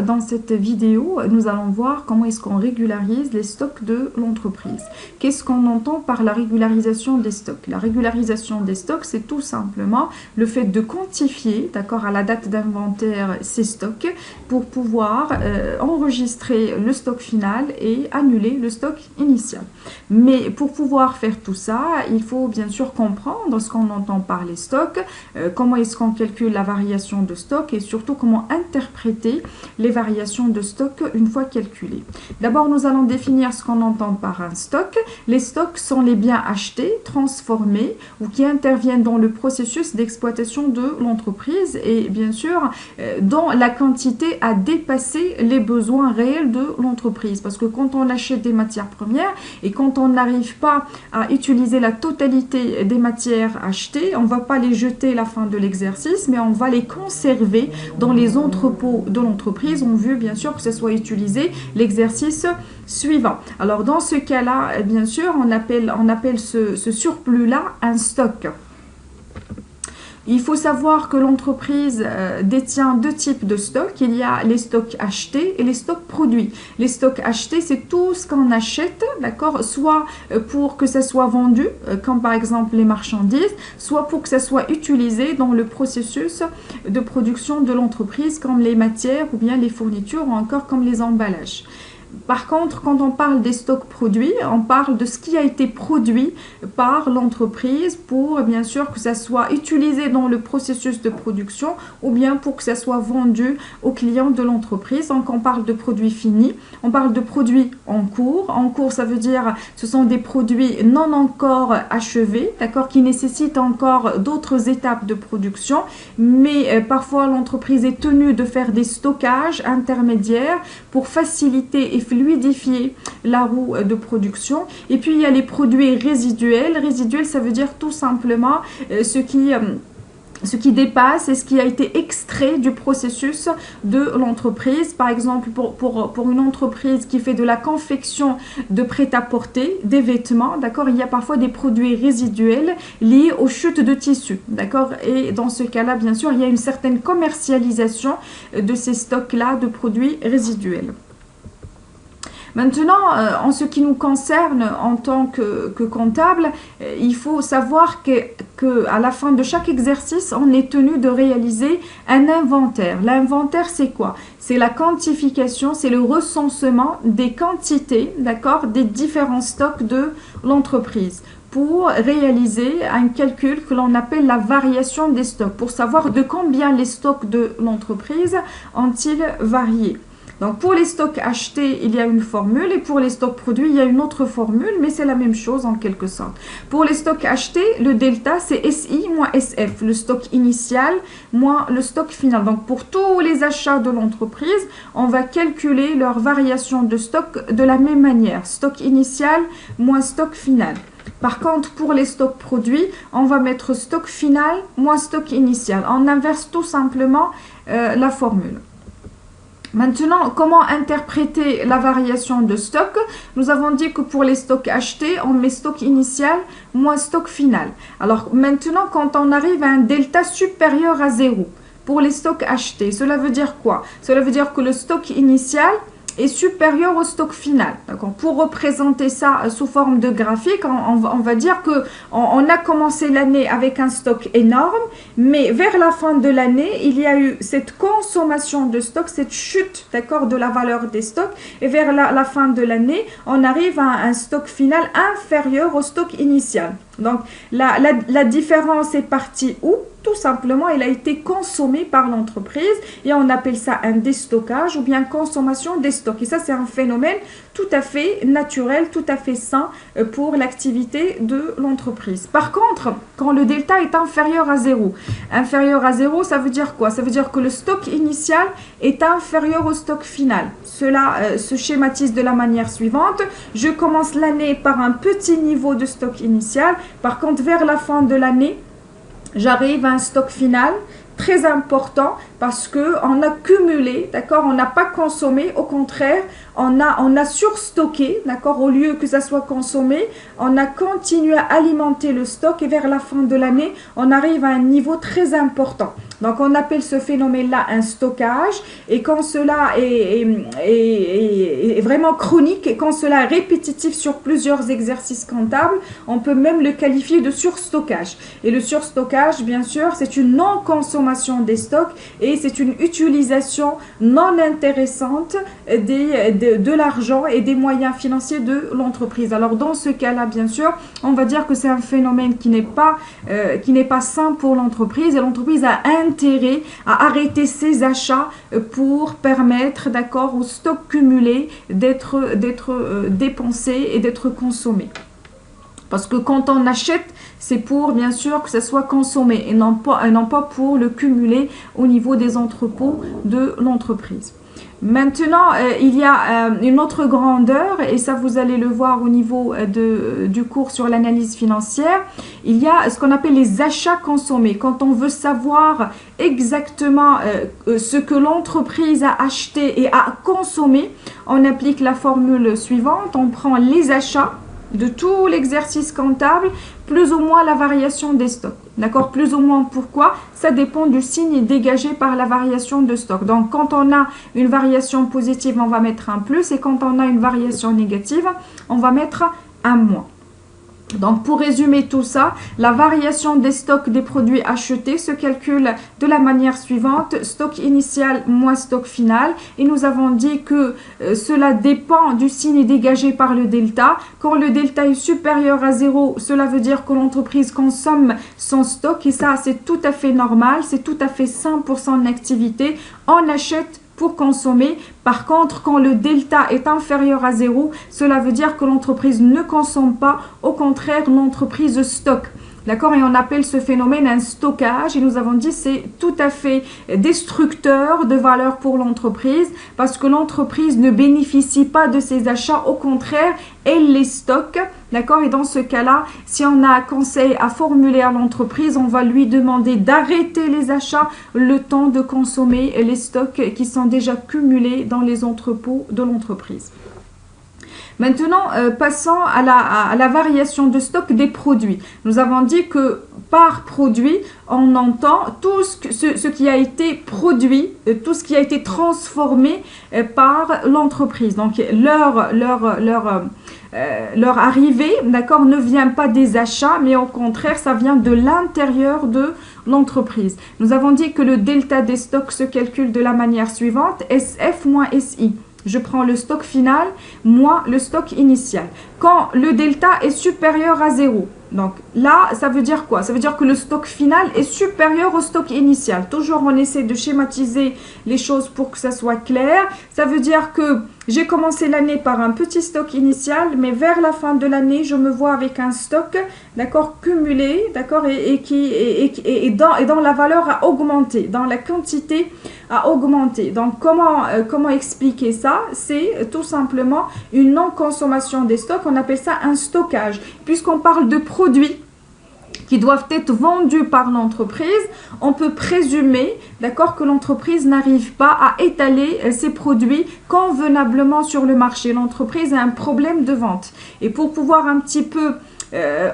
dans cette vidéo, nous allons voir comment est-ce qu'on régularise les stocks de l'entreprise. Qu'est-ce qu'on entend par la régularisation des stocks? La régularisation des stocks, c'est tout simplement le fait de quantifier, d'accord, à la date d'inventaire ces stocks pour pouvoir enregistrer le stock final et annuler le stock initial. Mais pour pouvoir faire tout ça, il faut bien sûr comprendre ce qu'on entend par les stocks, comment est-ce qu'on calcule la variation de stock et surtout comment interpréter les variations de stock une fois calculées. D'abord, nous allons définir ce qu'on entend par un stock. Les stocks sont les biens achetés, transformés ou qui interviennent dans le processus d'exploitation de l'entreprise et bien sûr dont la quantité a dépassé les besoins réels de l'entreprise. Parce que quand on achète des matières premières et quand on n'arrive pas à utiliser la totalité des matières achetées, on ne va pas les jeter à la fin de l'exercice, mais on va les conserver dans les entrepôts de l'entreprise. On veut bien sûr que ça soit utilisé l'exercice suivant. Alors dans ce cas-là, bien sûr, on appelle ce surplus-là un stock. Il faut savoir que l'entreprise détient deux types de stocks. Il y a les stocks achetés et les stocks produits. Les stocks achetés, c'est tout ce qu'on achète, d'accord, soit pour que ça soit vendu, comme par exemple les marchandises, soit pour que ça soit utilisé dans le processus de production de l'entreprise, comme les matières ou bien les fournitures ou encore comme les emballages. Par contre, quand on parle des stocks produits, on parle de ce qui a été produit par l'entreprise pour, bien sûr, que ça soit utilisé dans le processus de production ou bien pour que ça soit vendu aux clients de l'entreprise. Donc, on parle de produits finis, on parle de produits en cours. En cours, ça veut dire ce sont des produits non encore achevés, d'accord, qui nécessitent encore d'autres étapes de production, mais parfois l'entreprise est tenue de faire des stockages intermédiaires pour faciliter et fluidifier la roue de production. Et puis il y a les produits résiduels. Résiduels, ça veut dire tout simplement ce qui dépasse et ce qui a été extrait du processus de l'entreprise. Par exemple, pour une entreprise qui fait de la confection de prêt-à-porter, des vêtements, d'accord, il y a parfois des produits résiduels liés aux chutes de tissu, d'accord, et dans ce cas-là, bien sûr, il y a une certaine commercialisation de ces stocks-là de produits résiduels. Maintenant, en ce qui nous concerne en tant que comptable, il faut savoir que à la fin de chaque exercice, on est tenu de réaliser un inventaire. L'inventaire, c'est quoi? C'est la quantification, c'est le recensement des quantités, d'accord, des différents stocks de l'entreprise pour réaliser un calcul que l'on appelle la variation des stocks, pour savoir de combien les stocks de l'entreprise ont-ils varié. Donc, pour les stocks achetés, il y a une formule et pour les stocks produits, il y a une autre formule, mais c'est la même chose en quelque sorte. Pour les stocks achetés, le delta, c'est SI moins SF, le stock initial moins le stock final. Donc, pour tous les achats de l'entreprise, on va calculer leur variation de stock de la même manière. Stock initial moins stock final. Par contre, pour les stocks produits, on va mettre stock final moins stock initial. On inverse tout simplement la formule. Maintenant, comment interpréter la variation de stock? Nous avons dit que pour les stocks achetés, on met stock initial moins stock final. Alors maintenant, quand on arrive à un delta supérieur à 0 pour les stocks achetés, cela veut dire quoi? Cela veut dire que le stock initial est supérieur au stock final. Pour représenter ça sous forme de graphique, on va dire qu'on a commencé l'année avec un stock énorme, mais vers la fin de l'année, il y a eu cette consommation de stock, cette chute, d'accord, de la valeur des stocks, et vers la fin de l'année, on arrive à un stock final inférieur au stock initial. Donc, la différence est partie où? Tout simplement, elle a été consommée par l'entreprise et on appelle ça un déstockage ou bien consommation des stocks. Et ça, c'est un phénomène tout à fait naturel, tout à fait sain pour l'activité de l'entreprise. Par contre, quand le delta est inférieur à 0, ça veut dire quoi? Ça veut dire que le stock initial est inférieur au stock final. Cela se schématise de la manière suivante. Je commence l'année par un petit niveau de stock initial. Par contre, vers la fin de l'année, j'arrive à un stock final très important parce qu'on a cumulé, d'accord, on n'a pas consommé, au contraire, on a surstocké, d'accord, au lieu que ça soit consommé, on a continué à alimenter le stock et vers la fin de l'année, on arrive à un niveau très important. Donc, on appelle ce phénomène-là un stockage et quand cela est vraiment chronique et quand cela est répétitif sur plusieurs exercices comptables, on peut même le qualifier de surstockage. Et le surstockage, bien sûr, c'est une non-consommation des stocks et c'est une utilisation non intéressante de l'argent et des moyens financiers de l'entreprise. Alors, dans ce cas-là, bien sûr, on va dire que c'est un phénomène qui n'est pas sain pour l'entreprise et l'entreprise a intérêt à arrêter ses achats pour permettre, d'accord, au stock cumulé d'être dépensé et d'être consommé. Parce que quand on achète, c'est pour, bien sûr, que ça soit consommé et non pas pour le cumuler au niveau des entrepôts de l'entreprise. Maintenant, il y a une autre grandeur, et ça vous allez le voir au niveau du cours sur l'analyse financière. Il y a ce qu'on appelle les achats consommés. Quand on veut savoir exactement ce que l'entreprise a acheté et a consommé, on applique la formule suivante. On prend les achats de tout l'exercice comptable, plus ou moins la variation des stocks. D'accord? Plus ou moins pourquoi? Ça dépend du signe dégagé par la variation de stock. Donc, quand on a une variation positive, on va mettre un plus. Et quand on a une variation négative, on va mettre un moins. Donc, pour résumer tout ça, la variation des stocks des produits achetés se calcule de la manière suivante. Stock initial moins stock final. Et nous avons dit que cela dépend du signe dégagé par le delta. Quand le delta est supérieur à 0, cela veut dire que l'entreprise consomme son stock. Et ça, c'est tout à fait normal. C'est tout à fait sain pour son activité. On achète pour consommer. Par contre, quand le delta est inférieur à 0, cela veut dire que l'entreprise ne consomme pas. Au contraire, l'entreprise stocke. D'accord? Et on appelle ce phénomène un stockage. Et nous avons dit c'est tout à fait destructeur de valeur pour l'entreprise parce que l'entreprise ne bénéficie pas de ses achats. Au contraire, elle les stocke. D'accord? Et dans ce cas-là, si on a un conseil à formuler à l'entreprise, on va lui demander d'arrêter les achats le temps de consommer les stocks qui sont déjà cumulés dans les entrepôts de l'entreprise. Maintenant, passons à la variation de stock des produits. Nous avons dit que par produit, on entend tout ce qui a été produit, tout ce qui a été transformé par l'entreprise. Donc, leur arrivée, d'accord, ne vient pas des achats, mais au contraire, ça vient de l'intérieur de l'entreprise. Nous avons dit que le delta des stocks se calcule de la manière suivante, SF moins SI. Je prends le stock final moins le stock initial. Quand le delta est supérieur à 0, donc là, ça veut dire quoi? Ça veut dire que le stock final est supérieur au stock initial. Toujours, on essaie de schématiser les choses pour que ça soit clair. Ça veut dire que j'ai commencé l'année par un petit stock initial, mais vers la fin de l'année, je me vois avec un stock, d'accord, cumulé, d'accord, et dont la valeur a augmenté, dans la quantité a augmenté. Donc, comment expliquer ça? C'est tout simplement une non-consommation des stocks. On appelle ça un stockage. Puisqu'on parle de produits qui doivent être vendus par l'entreprise, on peut présumer, d'accord, que l'entreprise n'arrive pas à étaler ses produits convenablement sur le marché. L'entreprise a un problème de vente. Et pour pouvoir un petit peu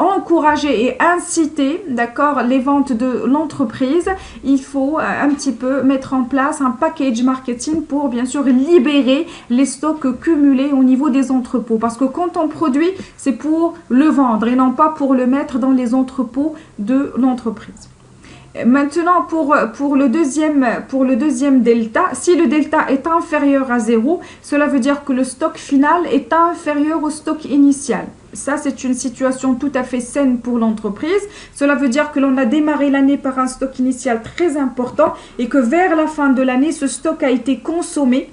encourager et inciter, d'accord, les ventes de l'entreprise, il faut un petit peu mettre en place un package marketing pour bien sûr libérer les stocks cumulés au niveau des entrepôts. Parce que quand on produit, c'est pour le vendre et non pas pour le mettre dans les entrepôts de l'entreprise. Maintenant, pour le deuxième delta, si le delta est inférieur à 0, cela veut dire que le stock final est inférieur au stock initial. Ça, c'est une situation tout à fait saine pour l'entreprise. Cela veut dire que l'on a démarré l'année par un stock initial très important et que vers la fin de l'année, ce stock a été consommé.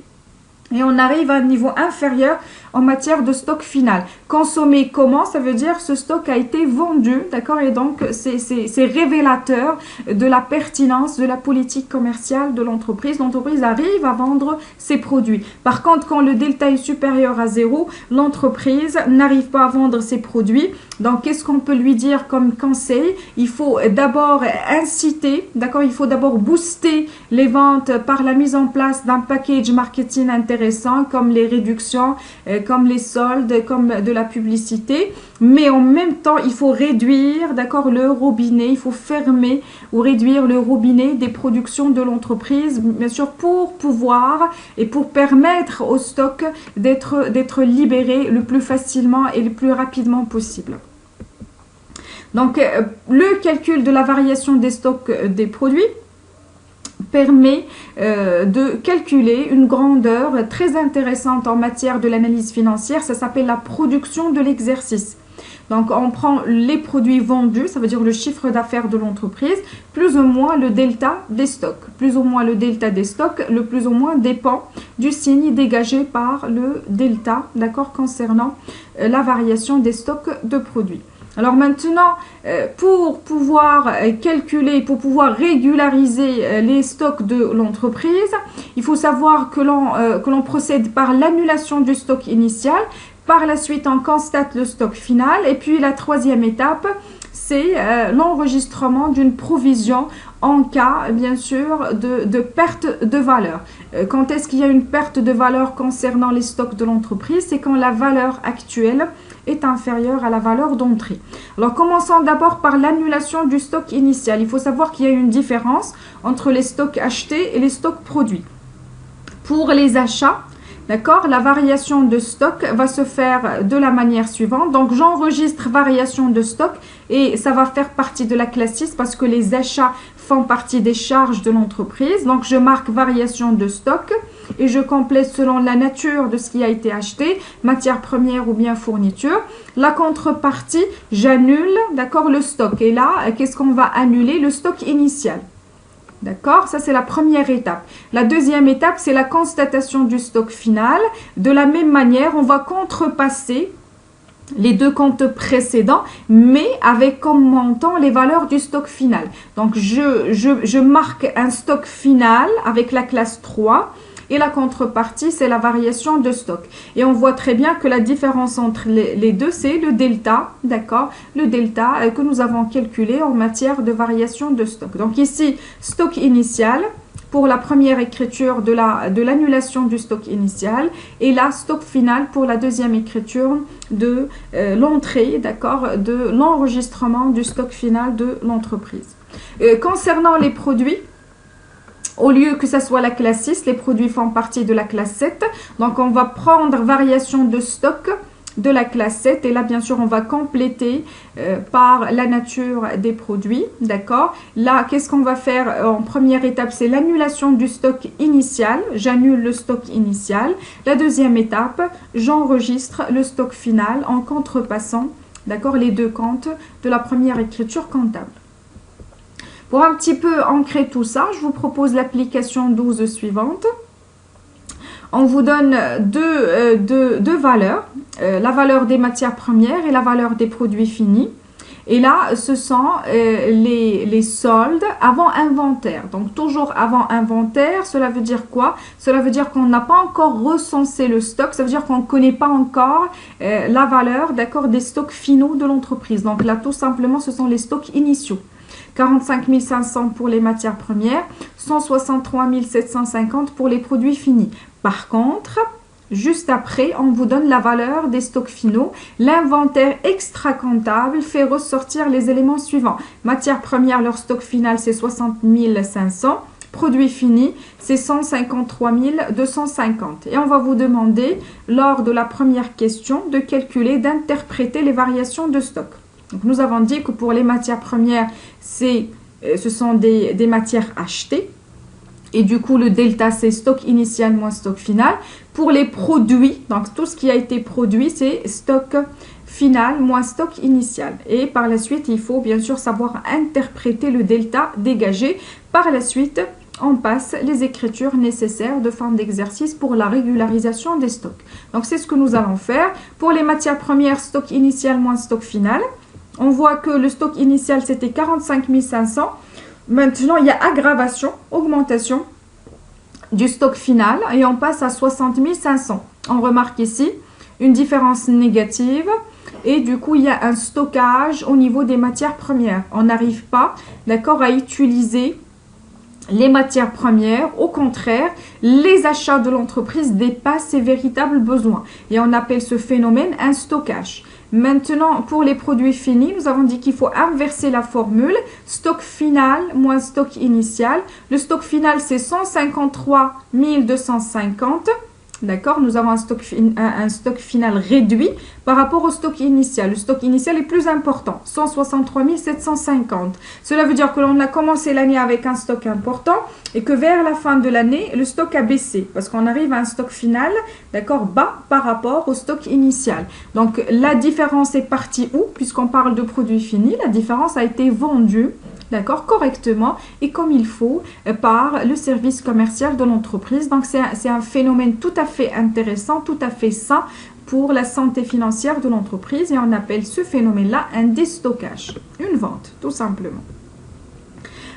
Et on arrive à un niveau inférieur, en matière de stock final. Consommer comment? Ça veut dire ce stock a été vendu, d'accord? Et donc, c'est révélateur de la pertinence de la politique commerciale de l'entreprise. L'entreprise arrive à vendre ses produits. Par contre, quand le delta est supérieur à 0, l'entreprise n'arrive pas à vendre ses produits. Donc, qu'est-ce qu'on peut lui dire comme conseil? Il faut d'abord inciter, d'accord? Il faut d'abord booster les ventes par la mise en place d'un package marketing intéressant, comme les réductions, comme les soldes, comme de la publicité. Mais en même temps, il faut réduire, d'accord, le robinet. Il faut fermer ou réduire le robinet des productions de l'entreprise, bien sûr, pour pouvoir et pour permettre au stock d'être libéré le plus facilement et le plus rapidement possible. Donc, le calcul de la variation des stocks des produits permet de calculer une grandeur très intéressante en matière de l'analyse financière. Ça s'appelle la production de l'exercice. Donc, on prend les produits vendus, ça veut dire le chiffre d'affaires de l'entreprise, plus ou moins le delta des stocks. Plus ou moins le delta des stocks, le plus ou moins dépend du signe dégagé par le delta, d'accord, concernant la variation des stocks de produits. Alors maintenant, pour pouvoir calculer, pour pouvoir régulariser les stocks de l'entreprise, il faut savoir que l'on procède par l'annulation du stock initial. Par la suite, on constate le stock final. Et puis la troisième étape, c'est l'enregistrement d'une provision en cas, bien sûr, de perte de valeur. Quand est-ce qu'il y a une perte de valeur concernant les stocks de l'entreprise? C'est quand la valeur actuelle est inférieure à la valeur d'entrée. Alors, commençons d'abord par l'annulation du stock initial. Il faut savoir qu'il y a une différence entre les stocks achetés et les stocks produits. Pour les achats, d'accord, la variation de stock va se faire de la manière suivante. Donc, j'enregistre variation de stock et ça va faire partie de la classe 6 parce que les achats font partie des charges de l'entreprise. Donc, je marque variation de stock et je complète selon la nature de ce qui a été acheté, matière première ou bien fourniture. La contrepartie, j'annule, d'accord, le stock. Et là, qu'est-ce qu'on va annuler? Le stock initial. D'accord? Ça, c'est la première étape. La deuxième étape, c'est la constatation du stock final. De la même manière, on va contrepasser les deux comptes précédents, mais avec comme montant les valeurs du stock final. Donc, je marque un stock final avec la classe 3. Et la contrepartie, c'est la variation de stock. Et on voit très bien que la différence entre les deux, c'est le delta, d'accord? Le delta que nous avons calculé en matière de variation de stock. Donc ici, stock initial pour la première écriture de l'annulation du stock initial. Et là, stock final pour la deuxième écriture de l'entrée, d'accord? De l'enregistrement du stock final de l'entreprise. Concernant les produits, au lieu que ça soit la classe 6, les produits font partie de la classe 7. Donc, on va prendre variation de stock de la classe 7. Et là, bien sûr, on va compléter par la nature des produits. D'accord? Là, qu'est-ce qu'on va faire en première étape? C'est l'annulation du stock initial. J'annule le stock initial. La deuxième étape, j'enregistre le stock final en contrepassant, d'accord, les deux comptes de la première écriture comptable. Pour un petit peu ancrer tout ça, je vous propose l'application 12 suivante. On vous donne deux valeurs, la valeur des matières premières et la valeur des produits finis. Et là, ce sont les soldes avant inventaire. Donc, toujours avant inventaire, cela veut dire quoi? Cela veut dire qu'on n'a pas encore recensé le stock. Ça veut dire qu'on ne connaît pas encore la valeur, d'accord, des stocks finaux de l'entreprise. Donc là, tout simplement, ce sont les stocks initiaux. 45 500 pour les matières premières, 163 750 pour les produits finis. Par contre, juste après, on vous donne la valeur des stocks finaux. L'inventaire extra-comptable fait ressortir les éléments suivants. Matières premières, leur stock final, c'est 60 500. Produits finis, c'est 153 250. Et on va vous demander, lors de la première question, de calculer, d'interpréter les variations de stock. Donc, nous avons dit que pour les matières premières, ce sont des matières achetées. Et du coup, le delta, c'est stock initial moins stock final. Pour les produits, donc tout ce qui a été produit, c'est stock final moins stock initial. Et par la suite, il faut bien sûr savoir interpréter le delta dégagé. Par la suite, on passe les écritures nécessaires de fin d'exercice pour la régularisation des stocks. Donc, c'est ce que nous allons faire. Pour les matières premières, stock initial moins stock final. On voit que le stock initial, c'était 45 500. Maintenant, il y a aggravation, augmentation du stock final et on passe à 60 500. On remarque ici une différence négative et du coup, il y a un stockage au niveau des matières premières. On n'arrive pas, d'accord, à utiliser les matières premières. Au contraire, les achats de l'entreprise dépassent ses véritables besoins et on appelle ce phénomène un stockage. Maintenant, pour les produits finis, nous avons dit qu'il faut inverser la formule. Stock final moins stock initial. Le stock final, c'est 153 250. D'accord, nous avons un stock final réduit par rapport au stock initial. Le stock initial est plus important, 163 750. Cela veut dire que l'on a commencé l'année avec un stock important et que vers la fin de l'année, le stock a baissé parce qu'on arrive à un stock final, d'accord, bas par rapport au stock initial. Donc, la différence est partie où? Puisqu'on parle de produits finis, la différence a été vendue, d'accord, correctement et comme il faut par le service commercial de l'entreprise. Donc, c'est un phénomène tout à fait intéressant, tout à fait sain pour la santé financière de l'entreprise et on appelle ce phénomène-là un déstockage, une vente, tout simplement.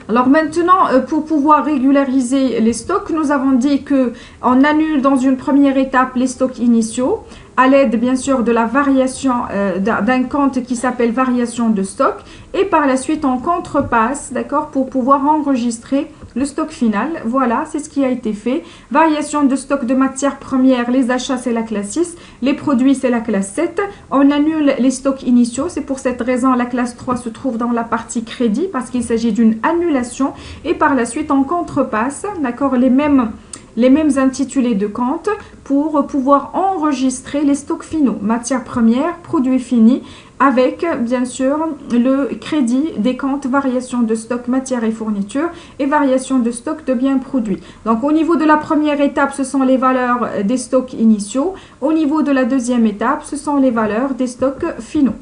Alors maintenant, pour pouvoir régulariser les stocks, nous avons dit qu'on annule dans une première étape les stocks initiaux à l'aide bien sûr de la variation d'un compte qui s'appelle variation de stock et par la suite on contrepasse, d'accord, pour pouvoir enregistrer le stock final. Voilà, c'est ce qui a été fait. Variation de stock de matières premières, les achats c'est la classe 6, les produits c'est la classe 7. On annule les stocks initiaux, c'est pour cette raison la classe 3 se trouve dans la partie crédit parce qu'il s'agit d'une annulation et par la suite on contrepasse, d'accord, les mêmes intitulés de compte pour pouvoir enregistrer les stocks finaux, matières premières, produits finis, avec bien sûr le crédit des comptes variation de stock matières et fournitures et variation de stock de biens produits. Donc au niveau de la première étape, ce sont les valeurs des stocks initiaux. Au niveau de la deuxième étape, ce sont les valeurs des stocks finaux.